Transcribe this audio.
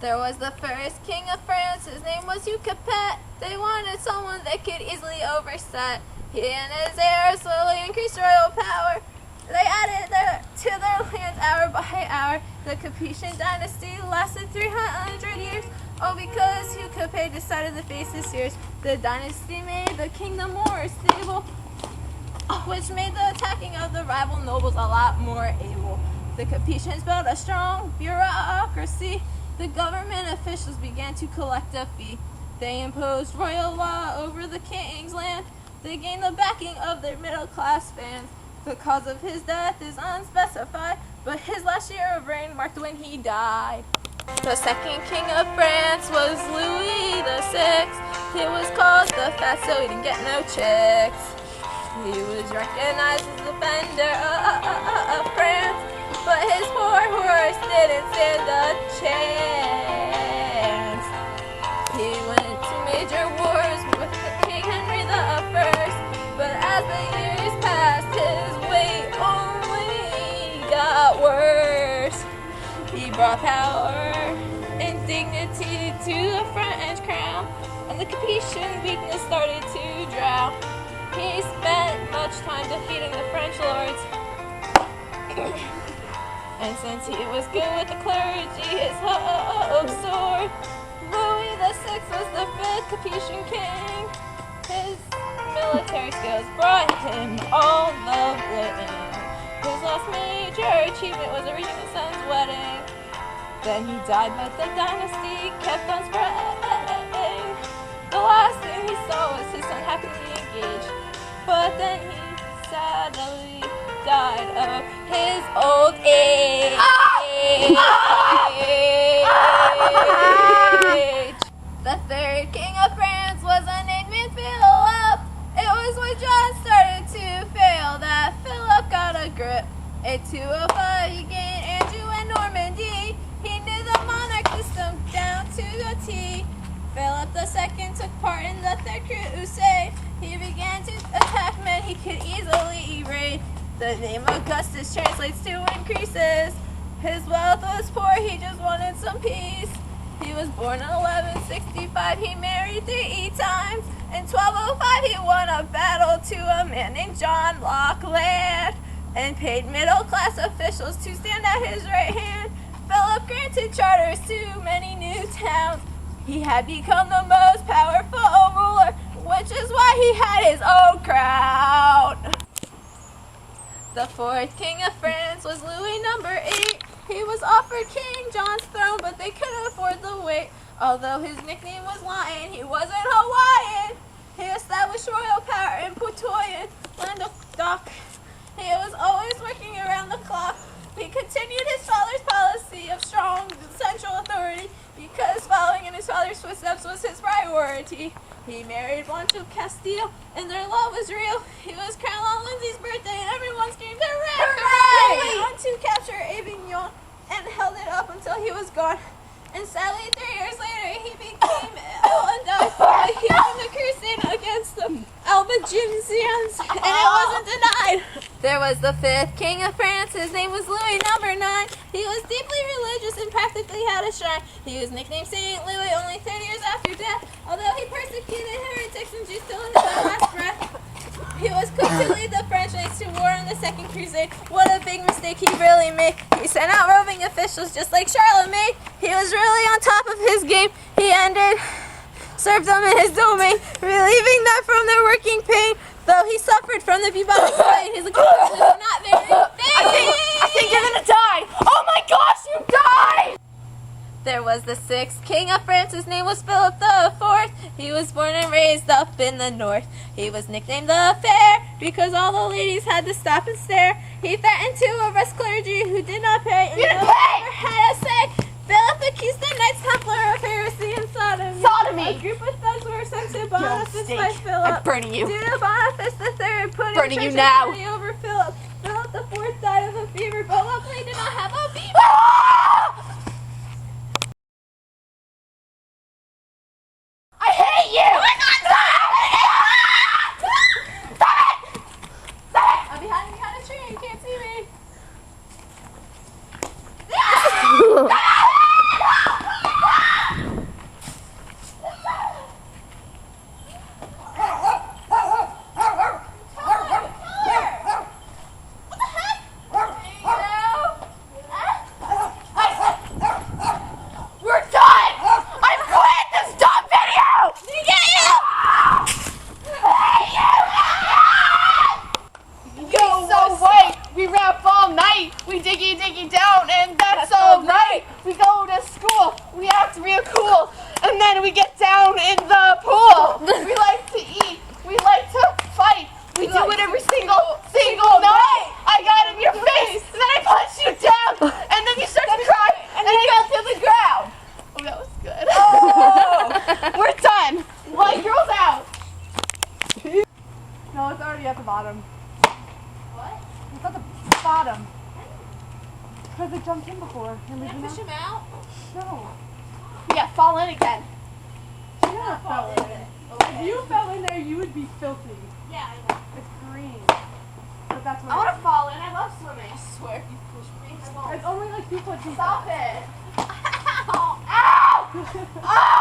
There was the first king of France, his name was Hugh Capet. They wanted someone they could easily overset. He and his heirs slowly increased royal power. They added to their lands hour by hour. The Capetian dynasty lasted 300 years. All because Hugh Capet decided to face his fears. The dynasty made the kingdom more stable, which made the attacking of the rival nobles a lot more able. The Capetians built a strong bureaucracy. The government officials began to collect a fee. They imposed royal law over the king's land. They gained the backing of their middle-class fans. The cause of his death is unspecified, but his last year of reign marked when he died. The second king of France was Louis VI. He was called the Fat, so he didn't get no chicks. He was recognized as the defender of France, but his poor horse didn't stand a chance. He went to major wars with King Henry I, but as the years passed, his weight only got worse. He brought power and dignity to the French crown, and the Capetian weakness started to drown. He spent much time defeating the French lords, and since he was good with the clergy, his hope soared. Louis VI was the fifth Capetian king. His military skills brought him all the blame. His last major achievement was arranging his son's wedding. Then he died, but the dynasty kept on spreading. The last thing he saw was his son happily engaged, but then he sadly died of his old age. The third king of France was a named man Philip. It was when John started to fail that Philip got a grip. In 205 he gained Anjou and Normandy. He knew the monarch system down to a T. Philip II took part in the Third Crusade. He began to attack men he could easily evade. The name Augustus translates to increases. His wealth was poor, he just wanted some peace. He was born in 1165, he married 3 times. In 1205 he won a battle to a man named John Lackland, and paid middle-class officials to stand at his right hand. Philip granted charters to many new towns. He had become the most powerful ruler, which is why he had his own crown. The fourth king of France was Louis VIII. He was offered King John's throne, but they couldn't afford the wait. Although his nickname was Lion, he wasn't Hawaiian. He established royal power in Potoyan, Languedoc. He was always working around the clock. He continued his father's policy of strong central authority because following in his father's footsteps was his priority. He married Blanche of Castile, and their love was real. He was crowned on Lindsay's birthday, and everyone screamed, "Hooray! Hooray!" He went to capture Avignon and held it up until he was gone. And sadly, 3 years later, he became ill and died. But he won the crusade against the Albigensians, and it wasn't denied. There was the fifth king of France. His name was Louis IX. He was deeply religious and practically had a shrine. He was nicknamed Saint Louis only 30 years after death, although he persecuted heretics and Jews till his last breath. He was quick to lead the French knights to war in the Second Crusade. What a big mistake he really made. He sent out roving officials just like Charlemagne. He was really on top of his game. He served them in his domain, relieving them from their working pain. Though he suffered from the bubonic plague, his accomplishments were not very big. I think you're gonna die! Oh my gosh, you died! There was the sixth king of France. His name was Philip IV. He was born and raised up in the north. He was nicknamed the Fair because all the ladies had to stop and stare. He threatened to arrest clergy who did not pay, and didn't never pay! had a say. Philip accused the Knights Templar of heresy and sodomy. A group of thugs were sent to Boniface by Philip. I'm burning you. Due to Boniface III putting Burning you church now. authority over Philip. Philip IV died of a fever, but luckily did not have a fever. I hate you! Oh my God, stop it! Stop it! I'm behind a tree and you can't see me. Stop it! school, we act real cool, and then we get down in the pool. We like to eat. We like to fight. We do it every single night. I got in your face, and then I punch you down, and then you start to cry, And then you fell to the ground. Oh, that was good. Oh. We're done. White girl's out. No, it's already at the bottom. What? It's at the bottom. Because it jumped in before. Can I push him out? No. Yeah, fall in again. She never fell in it. If you fell in there, you would be filthy. Yeah, I know. It's green. But that's what I want to fall in. I love swimming. I swear if you push me, I won't. It's only like 2 foot deep. Stop it. Ow! Ow!